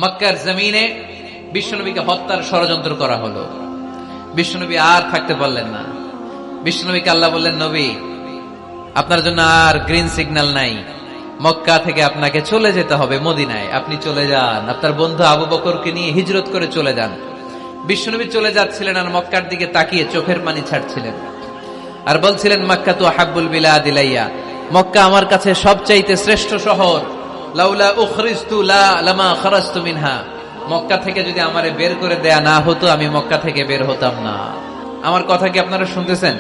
মক্কার জমিনে বিশ্বনবীকে হত্যার ষড়যন্ত্র করা হলো। বিশ্বনবী আর থাকতে পারলেন না। বিশ্বনবীকে আল্লাহ বললেন, নবী, আপনার জন্য আর গ্রিন সিগন্যাল নাই, মক্কা থেকে আপনাকে চলে যেতে হবে মদিনায়। আপনি চলে যান, আপনার বন্ধু আবু বকরকে নিয়ে হিজরত করে চলে যান। বিশ্বনবী চলে যাচ্ছিলেন আর মক্কার দিকে তাকিয়ে চোখের পানি ছাড়ছিলেন আর বলছিলেন, মক্কা তো হাব্বুল বিলাদ ইলাইয়া, মক্কা আমার কাছে সবচাইতে শ্রেষ্ঠ শহর। লাউলা উখরিজতু লামা খারাজতু মিনহা, মক্কা থেকে যদি আমারে বের করে দেয়া না হতো আমি মক্কা থেকে বের হতাম না। আমার কথা কি আপনারা শুনতেছেন?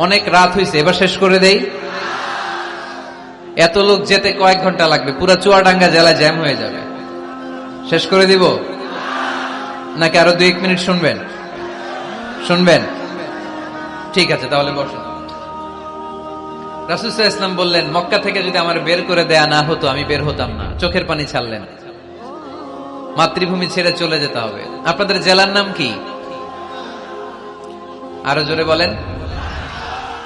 অনেক রাত হয়েছে, এবার শেষ করে দেই। এত লোক যেতে কয়েক ঘন্টা লাগবে, পুরা চুয়াডাঙ্গা জেলা জ্যাম হয়ে যাবে। শেষ করে দিব নাকি আরো 2-1 মিনিট শুনবেন? শুনবেন? ঠিক আছে, তাহলে বসুন। রাসূল সাল্লাল্লাহু আলাইহি ওয়াসাল্লাম বললেন, মক্কা থেকে যদি আমার বের করে দেয়া না হতো আমি বের হতাম না। চোখের পানি ছাড়লেন। মাতৃভূমি ছেড়ে চলে যেতে হবে। আপনাদের জেলার নাম কি? আরো জোরে বলেন।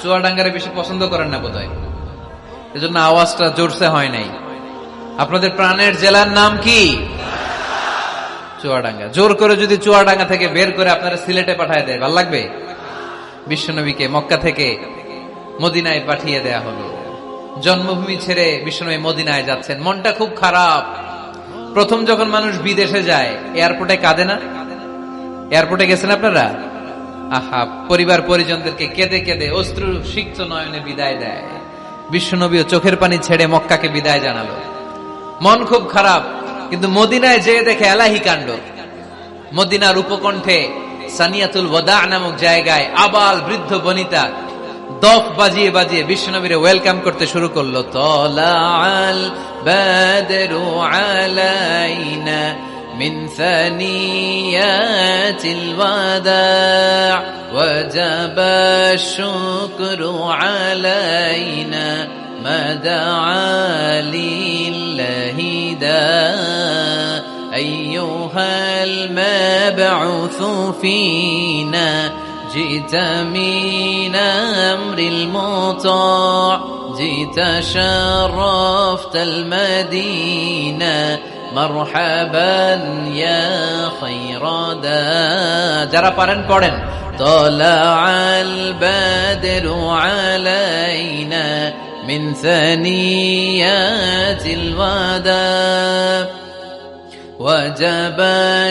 চুয়াডাঙ্গারে বেশি পছন্দ করেন না বোধহয়, এজন্য আওয়াজটা জোরসে হয় নাই। আপনাদের প্রাণের জেলার নাম কি? চুয়াডাঙ্গা। জোর করে যদি চুয়াডাঙ্গা থেকে বের করে আপনারা সিলেটে পাঠিয়ে দেয়, ভালো লাগবে? বিশ্বনবীকে মক্কা থেকে মদিনায় পাঠিয়ে দেয়া হলো। জন্মভূমি ছেড়ে বিশ্বনবী মদিনায় যাচ্ছেন, মনটা খুব খারাপ। প্রথম যখন মানুষ বিদেশে যায় এয়ারপোর্টে কাঁদে না? এয়ারপোর্টে গেছেন আপনারা? আহা, পরিবার পরিজনদেরকে কেঁদে কেঁদে অশ্রু সিক্ত নয়নে বিদায় দেয়। বিশ্বনবীও চোখের পানি ছেড়ে মক্কাকে বিদায় জানালো। মন খুব খারাপ, কিন্তু মদিনায় যেয়ে দেখে এলাহি কাণ্ড। মদিনার উপকণ্ঠে সানিয়াতুল ওয়াদা নামক জায়গায় আবাল বৃদ্ধ বনিতা দফ বাজিয়ে বাজিয়ে বিশ্বনবীরে ওয়েলকাম করতে শুরু করলো। তলাআল বাদরু আলাইনা মিন সানিয়াতিল ওয়াদা ওয়াজাবা শুকরু আলাইনা মাদআ লিল্লাহি দা আইয়ুহাল মাবউসু ফিনা جئت من أمر المطاع جئت شرفت المدينة مرحبا يا خير دا যারা পারেন পড়েন। طلع البدر علينا من ثنيات الوداع وجب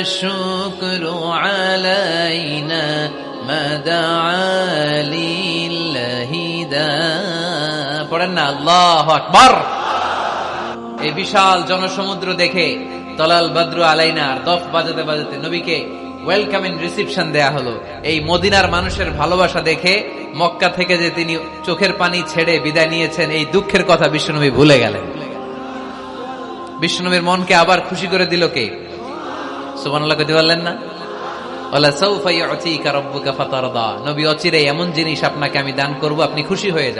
الشكر علينا পড়েন না আল্লাহু আকবার। এই বিশাল জনসমুদ্র দেখে তলাল বদরু আলাইনা দফ বাজাতে বাজাতে নবীকে ওয়েলকাম এন্ড রিসিপশন দেয়া হলো। এই মদিনার মানুষের ভালোবাসা দেখে মক্কা থেকে যে তিনি চোখের পানি ছেড়ে বিদায় নিয়েছেন, এই দুঃখের কথা বিশ্বনবী ভুলে গেলেন। বিশ্বনবীর মনকে আবার খুশি করে দিল কে? সুবহানাল্লাহ কইতে পারলেন না? নবী অচিরে এমন জিনিস আপনাকে আমি দান করব, আপনি খুশি হয়ে যাবেন।